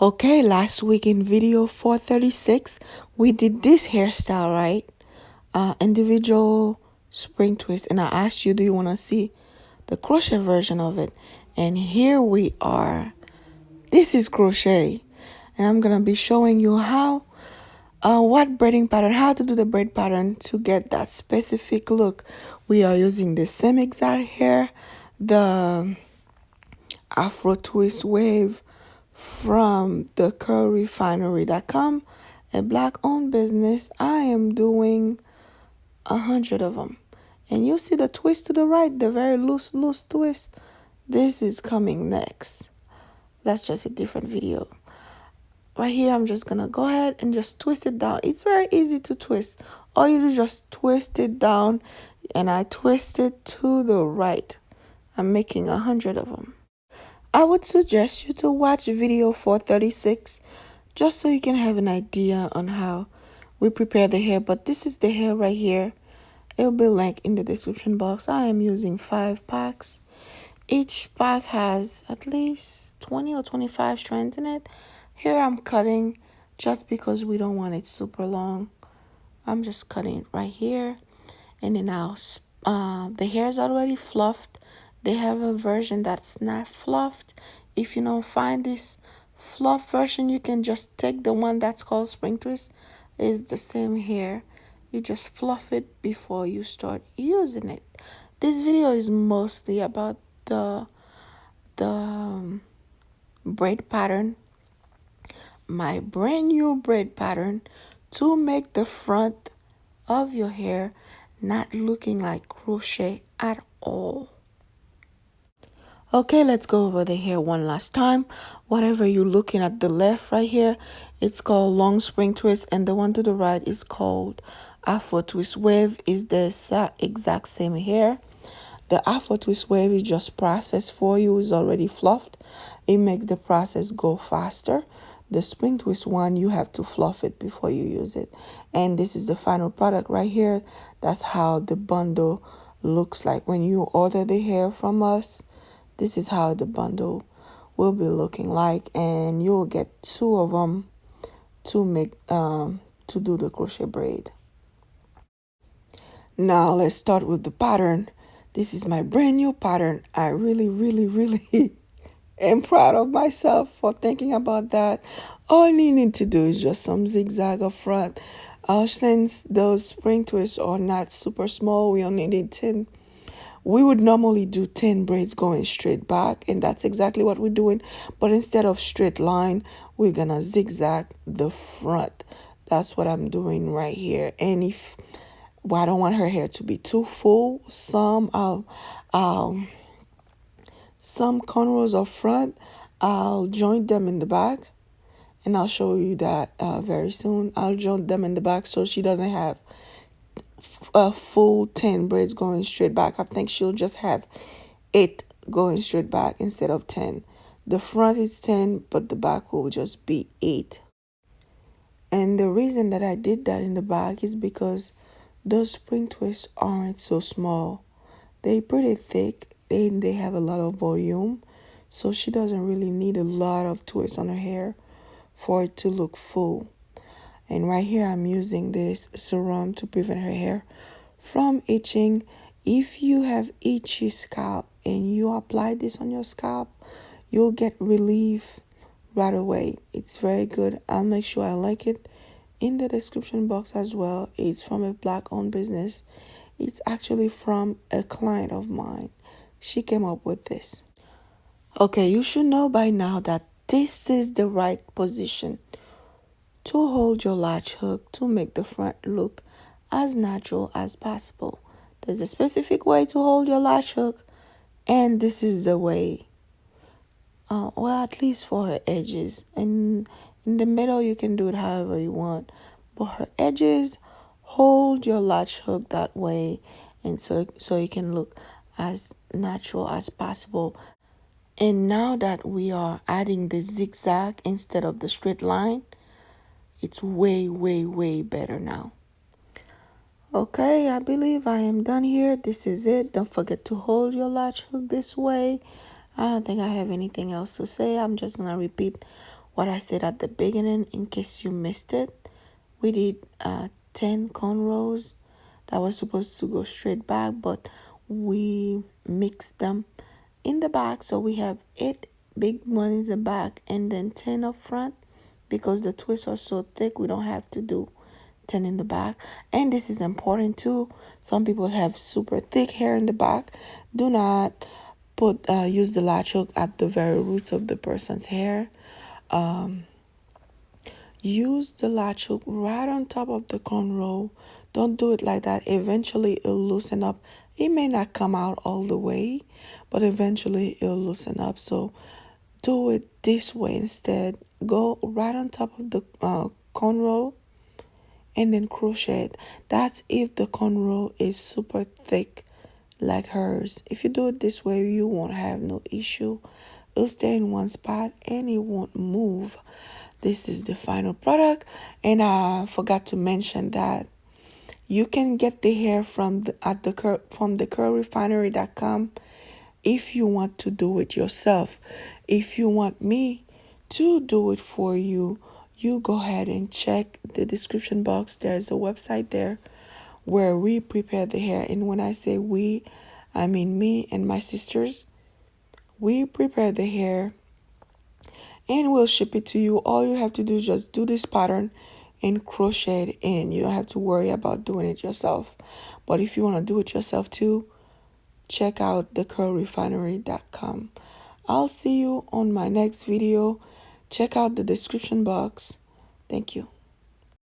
Okay, last week in video 436, we did this hairstyle, right? Individual spring twist. And I asked you, do you want to see the crochet version of it? And here we are. This is crochet. And I'm going to be showing you what braiding pattern, how to do the braid pattern to get that specific look. We are using the same exact hair, the Afro twist wave from the curlrefinery.com, a black owned business. I am doing 100 of them. And you see the twist to the right, the very loose twist. This is coming next. That's just a different video. Right here, I'm just gonna go ahead and just twist it down. It's very easy to twist. All you do is just twist it down, and I twist it to the right. I'm making 100 of them. I would suggest you to watch video 436 just so you can have an idea on how we prepare the hair. But this is the hair right here. It'll be linked in the description box. I am using 5 packs. Each pack has at least 20 or 25 strands in it. Here I'm cutting just because we don't want it super long. I'm just cutting it right here. And then the hair is already fluffed. They have a version that's not fluffed. If you don't find this fluff version, you can just take the one that's called spring twist. It's the same hair. You just fluff it before you start using it. This video is mostly about the braid pattern, my brand new braid pattern, to make the front of your hair not looking like crochet at all. Okay, let's go over the hair one last time. Whatever you're looking at the left right here, it's called long spring twist, and the one to the right is called Afro twist wave. Is the exact same hair. The Afro twist wave is just processed for you. It's already fluffed. It makes the process go faster. The spring twist one, you have to fluff it before you use it. And this is the final product right here. That's how the bundle looks like when you order the hair from us. This is how the bundle will be looking like, and you'll get 2 of them to make to do the crochet braid. Now let's start with the pattern. This is my brand new pattern. I really am proud of myself for thinking about that. All you need to do is just some zigzag up front. Since those spring twists are not super small, we only need 10. We would normally do 10 braids going straight back, and that's exactly what we're doing. But instead of straight line, we're gonna zigzag the front. That's what I'm doing right here. And I don't want her hair to be too full, some cornrows up front, I'll join them in the back, and I'll show you that very soon. I'll join them in the back so she doesn't have a full 10 braids going straight back. I think she'll just have 8 going straight back instead of 10. The front is 10, but the back will just be 8. And the reason that I did that in the back is because those spring twists aren't so small. They're pretty thick and they have a lot of volume. So she doesn't really need a lot of twists on her hair for it to look full. And right here, I'm using this serum to prevent her hair from itching. If you have itchy scalp and you apply this on your scalp, you'll get relief right away. It's very good. I'll make sure I link it in the description box as well. It's from a black-owned business. It's actually from a client of mine. She came up with this. Okay, you should know by now that this is the right position to hold your latch hook to make the front look as natural as possible. There's a specific way to hold your latch hook, and this is the way. Well, at least for her edges. And in the middle, you can do it however you want. But her edges, hold your latch hook that way, and so you can look as natural as possible. And now that we are adding the zigzag instead of the straight line, it's way better now. Okay, I believe I am done here. This is it. Don't forget to hold your latch hook this way. I don't think I have anything else to say. I'm just going to repeat what I said at the beginning in case you missed it. We did 10 cornrows that was supposed to go straight back, but we mixed them in the back, so we have 8 big ones in the back and then 10 up front. Because the twists are so thick, we don't have to do 10 in the back. And this is important too. Some people have super thick hair in the back. Do not use the latch hook at the very roots of the person's hair. Use the latch hook right on top of the cornrow. Don't do it like that. Eventually it'll loosen up. It may not come out all the way, but eventually it'll loosen up. So do it this way instead. Go right on top of the cornrow and then crochet it. That's if the cornrow is super thick like hers. If you do it this way, you won't have no issue. It'll stay in one spot and it won't move. This is the final product, and I forgot to mention that you can get the hair from the curlrefinery.com if you want to do it yourself. If you want me to do it for you, you go ahead and check the description box. There's a website there where we prepare the hair. And when I say we, I mean me and my sisters. We prepare the hair and we'll ship it to you. All you have to do is just do this pattern and crochet it in. You don't have to worry about doing it yourself. But if you want to do it yourself too, check out thecurlrefinery.com. I'll see you on my next video. Check out the description box. Thank you.